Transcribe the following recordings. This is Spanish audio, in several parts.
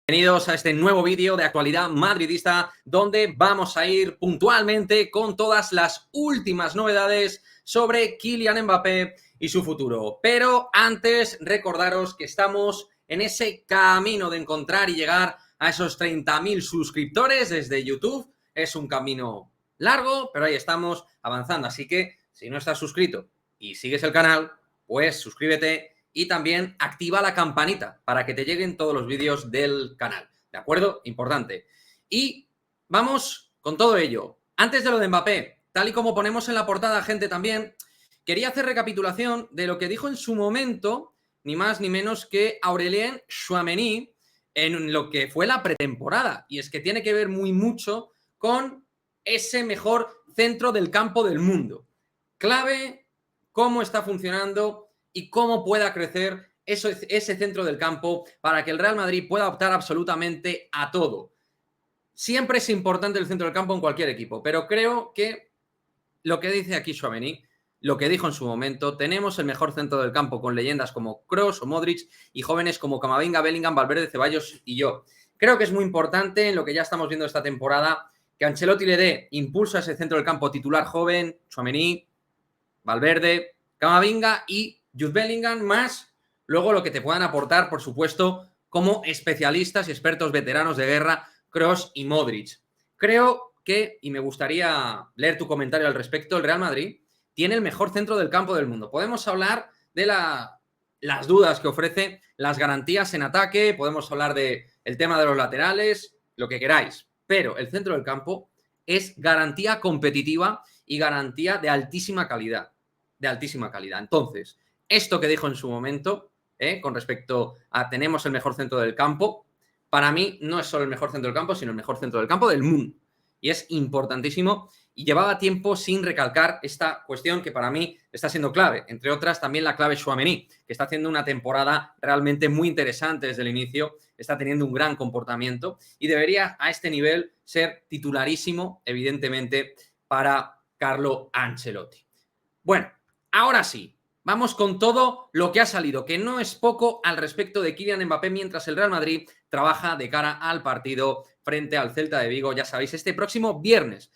Bienvenidos a este nuevo vídeo de actualidad madridista donde vamos a ir puntualmente con todas las últimas novedades sobre Kylian Mbappé y su futuro. Pero antes recordaros que estamos en ese camino de encontrar y llegar a esos 30.000 suscriptores desde YouTube. Es un camino largo, pero ahí estamos avanzando. Así que si no estás suscrito y sigues el canal, pues suscríbete y también activa la campanita para que te lleguen todos los vídeos del canal, ¿de acuerdo? Importante. Y vamos con todo ello. Antes de lo de Mbappé, tal y como ponemos en la portada, gente, también quería hacer recapitulación de lo que dijo en su momento, ni más ni menos que Aurélien Tchouaméni en lo que fue la pretemporada. Y es que tiene que ver muy mucho con ese mejor centro del campo del mundo. Clave, cómo está funcionando y cómo pueda crecer ese centro del campo para que el Real Madrid pueda optar absolutamente a todo. Siempre es importante el centro del campo en cualquier equipo, pero creo que lo que dice aquí Tchouaméni, lo que dijo en su momento, tenemos el mejor centro del campo con leyendas como Kroos o Modric y jóvenes como Camavinga, Bellingham, Valverde, Ceballos y yo. Creo que es muy importante en lo que ya estamos viendo esta temporada que Ancelotti le dé impulso a ese centro del campo titular joven, Tchouaméni, Valverde, Camavinga y Jude Bellingham, más luego lo que te puedan aportar, por supuesto, como especialistas y expertos veteranos de guerra, Kroos y Modric. Creo que, y me gustaría leer tu comentario al respecto, el Real Madrid tiene el mejor centro del campo del mundo. Podemos hablar de las dudas que ofrece, las garantías en ataque, podemos hablar del tema de los laterales, lo que queráis, pero el centro del campo es garantía competitiva y garantía de altísima calidad. De altísima calidad. Entonces, esto que dijo en su momento, con respecto a tenemos el mejor centro del campo, para mí no es solo el mejor centro del campo, sino el mejor centro del campo del mundo. Y es importantísimo y llevaba tiempo sin recalcar esta cuestión que para mí está siendo clave. Entre otras, también la clave Tchouaméni, que está haciendo una temporada realmente muy interesante desde el inicio, está teniendo un gran comportamiento y debería a este nivel ser titularísimo, evidentemente, para Carlo Ancelotti. Bueno, ahora sí, vamos con todo lo que ha salido, que no es poco al respecto de Kylian Mbappé mientras el Real Madrid trabaja de cara al partido frente al Celta de Vigo, ya sabéis, este próximo viernes.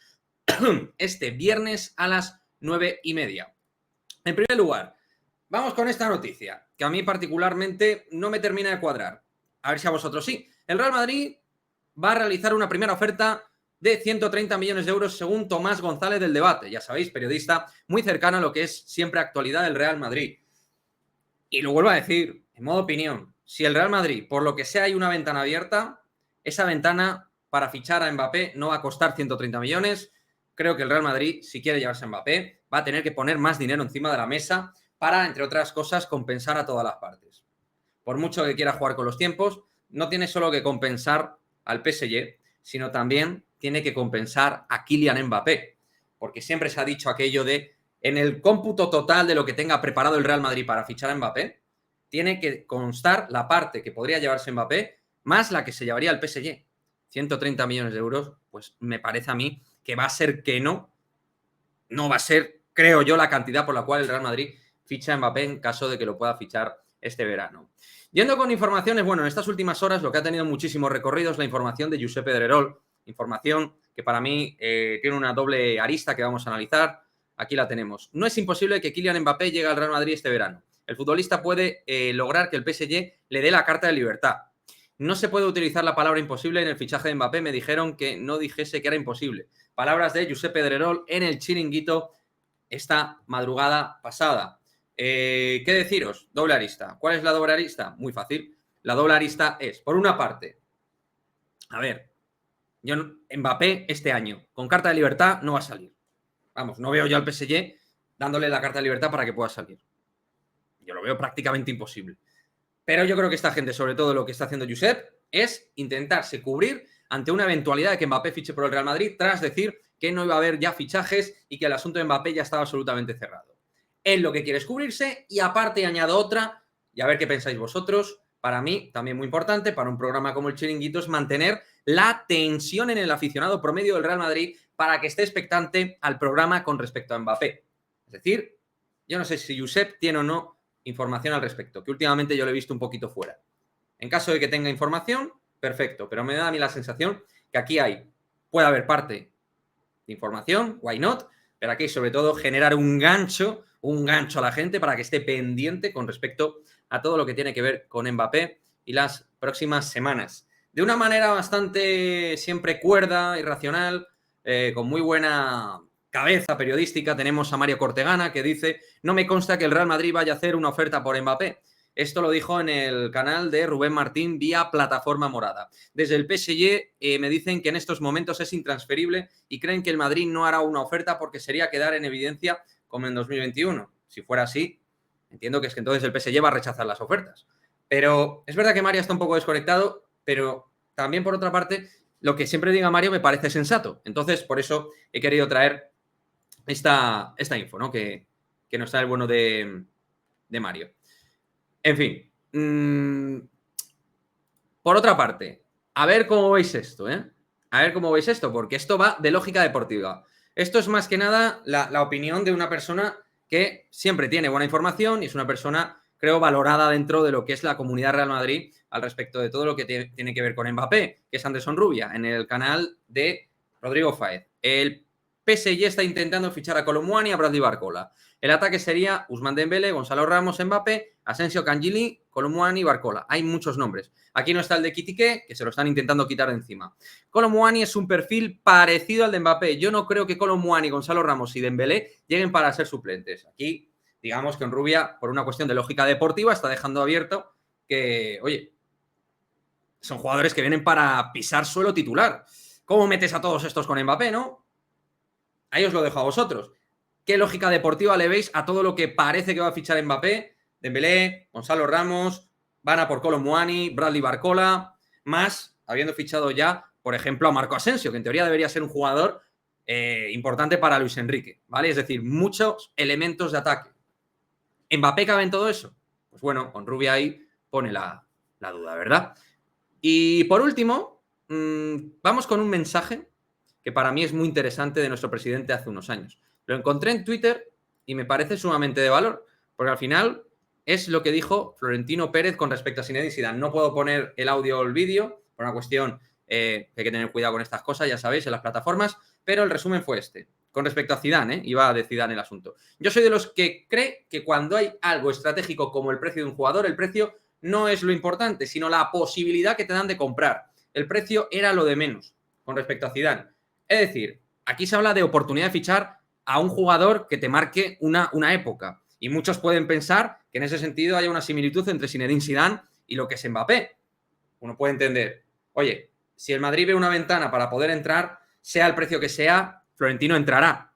Este viernes a las 9:30. En primer lugar, vamos con esta noticia, que a mí particularmente no me termina de cuadrar. A ver si a vosotros sí. El Real Madrid va a realizar una primera oferta de 130 millones de euros según Tomás González del Debate. Ya sabéis, periodista muy cercano a lo que es siempre actualidad del Real Madrid. Y lo vuelvo a decir, en modo opinión, si el Real Madrid, por lo que sea, hay una ventana abierta, esa ventana para fichar a Mbappé no va a costar 130 millones. Creo que el Real Madrid, si quiere llevarse a Mbappé, va a tener que poner más dinero encima de la mesa para, entre otras cosas, compensar a todas las partes. Por mucho que quiera jugar con los tiempos, no tiene solo que compensar al PSG, sino también tiene que compensar a Kylian Mbappé, porque siempre se ha dicho aquello de en el cómputo total de lo que tenga preparado el Real Madrid para fichar a Mbappé, tiene que constar la parte que podría llevarse Mbappé más la que se llevaría el PSG. 130 millones de euros, pues me parece a mí que va a ser que no va a ser, creo yo, la cantidad por la cual el Real Madrid ficha a Mbappé en caso de que lo pueda fichar este verano. Yendo con informaciones, bueno, en estas últimas horas lo que ha tenido muchísimo recorrido es la información de Josep Pedrerol, información que para mí tiene una doble arista que vamos a analizar. Aquí la tenemos. No es imposible que Kylian Mbappé llegue al Real Madrid este verano. El futbolista puede lograr que el PSG le dé la carta de libertad. No se puede utilizar la palabra imposible en el fichaje de Mbappé. Me dijeron que no dijese que era imposible. Palabras de Josep Pedrerol en el Chiringuito esta madrugada pasada. ¿Qué deciros? Doble arista. ¿Cuál es la doble arista? Muy fácil. La doble arista es, por una parte, a ver, yo Mbappé este año con carta de libertad no va a salir. Vamos, no veo yo al PSG dándole la carta de libertad para que pueda salir. Yo lo veo prácticamente imposible. Pero yo creo que esta gente, sobre todo lo que está haciendo Josep, es intentarse cubrir ante una eventualidad de que Mbappé fiche por el Real Madrid tras decir que no iba a haber ya fichajes y que el asunto de Mbappé ya estaba absolutamente cerrado. Él lo que quiere es cubrirse y aparte añado otra, y a ver qué pensáis vosotros, para mí, también muy importante, para un programa como el Chiringuito, es mantener la tensión en el aficionado promedio del Real Madrid para que esté expectante al programa con respecto a Mbappé. Es decir, yo no sé si Josep tiene o no información al respecto, que últimamente yo lo he visto un poquito fuera. En caso de que tenga información, perfecto, pero me da a mí la sensación que aquí puede haber parte de información, why not, pero aquí sobre todo generar un gancho a la gente para que esté pendiente con respecto a todo lo que tiene que ver con Mbappé y las próximas semanas. De una manera bastante siempre cuerda y racional, con muy buena cabeza periodística, tenemos a Mario Cortegana que dice: no me consta que el Real Madrid vaya a hacer una oferta por Mbappé. Esto lo dijo en el canal de Rubén Martín vía Plataforma Morada. Desde el PSG me dicen que en estos momentos es intransferible y creen que el Madrid no hará una oferta porque sería quedar en evidencia como en 2021. Si fuera así, entiendo que es que entonces el PSG va a rechazar las ofertas. Pero es verdad que Mario está un poco desconectado, pero también por otra parte, lo que siempre diga Mario me parece sensato. Entonces, por eso he querido traer esta info, ¿no? Que nos trae el bueno de Mario. En fin. Por otra parte, a ver cómo veis esto, ¿eh? A ver cómo veis esto, porque esto va de lógica deportiva. Esto es más que nada la opinión de una persona que siempre tiene buena información y es una persona, creo, valorada dentro de lo que es la comunidad Real Madrid al respecto de todo lo que tiene que ver con Mbappé, que es Anderson Rubia, en el canal de Rodrigo Fáez. El PSG está intentando fichar a Kolo Muani y a Bradley Barcola. El ataque sería Ousmane Dembélé, Gonzalo Ramos, Mbappé, Asensio, Kangili, Kolo Muani y Barcola. Hay muchos nombres. Aquí no está el de Kitike, que se lo están intentando quitar de encima. Kolo Muani es un perfil parecido al de Mbappé. Yo no creo que Kolo Muani, Gonzalo Ramos y Dembélé lleguen para ser suplentes. Aquí, digamos que en Rubia, por una cuestión de lógica deportiva, está dejando abierto que, oye, son jugadores que vienen para pisar suelo titular. ¿Cómo metes a todos estos con Mbappé, no? Ahí os lo dejo a vosotros. ¿Qué lógica deportiva le veis a todo lo que parece que va a fichar Mbappé? Dembélé, Gonzalo Ramos, van a por Kolo Muani, Bradley Barcola, más habiendo fichado ya, por ejemplo, a Marco Asensio, que en teoría debería ser un jugador importante para Luis Enrique, ¿vale? Es decir, muchos elementos de ataque. ¿Mbappé cabe en todo eso? Pues bueno, con Rubia ahí pone la duda, ¿verdad? Y por último, vamos con un mensaje que para mí es muy interesante de nuestro presidente hace unos años. Lo encontré en Twitter y me parece sumamente de valor, porque al final es lo que dijo Florentino Pérez con respecto a Zinedine Zidane. No puedo poner el audio o el vídeo por una cuestión que hay que tener cuidado con estas cosas, ya sabéis, en las plataformas, pero el resumen fue este. Con respecto a Zidane, iba de Zidane el asunto. Yo soy de los que cree que cuando hay algo estratégico como el precio de un jugador, el precio no es lo importante, sino la posibilidad que te dan de comprar. El precio era lo de menos con respecto a Zidane. Es decir, aquí se habla de oportunidad de fichar a un jugador que te marque una época. Y muchos pueden pensar que en ese sentido haya una similitud entre Zinedine Zidane y lo que es Mbappé. Uno puede entender, oye, si el Madrid ve una ventana para poder entrar, sea el precio que sea, Florentino entrará.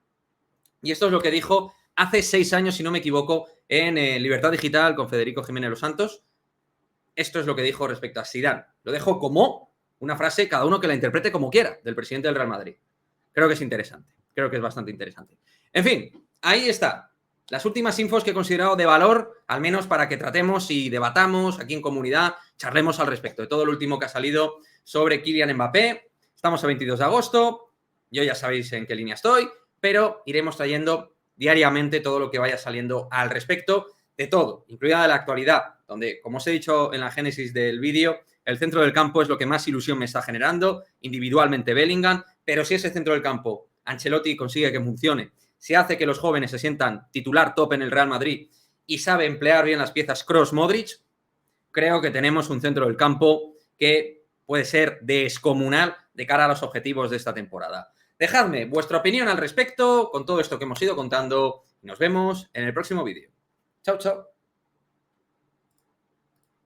Y esto es lo que dijo hace 6 años, si no me equivoco, en Libertad Digital con Federico Jiménez Los Santos. Esto es lo que dijo respecto a Zidane. Lo dejo como una frase, cada uno que la interprete como quiera, del presidente del Real Madrid. Creo que es interesante. Creo que es bastante interesante. En fin, ahí está. Las últimas infos que he considerado de valor, al menos para que tratemos y debatamos aquí en comunidad, charlemos al respecto de todo lo último que ha salido sobre Kylian Mbappé. Estamos a 22 de agosto. Yo ya sabéis en qué línea estoy, pero iremos trayendo diariamente todo lo que vaya saliendo al respecto de todo, incluida de la actualidad, donde, como os he dicho en la génesis del vídeo, el centro del campo es lo que más ilusión me está generando, individualmente Bellingham, pero si ese centro del campo Ancelotti consigue que funcione, si hace que los jóvenes se sientan titular top en el Real Madrid y sabe emplear bien las piezas Kroos-Modric, creo que tenemos un centro del campo que puede ser descomunal de cara a los objetivos de esta temporada. Dejadme vuestra opinión al respecto con todo esto que hemos ido contando y nos vemos en el próximo vídeo. Chao, chao.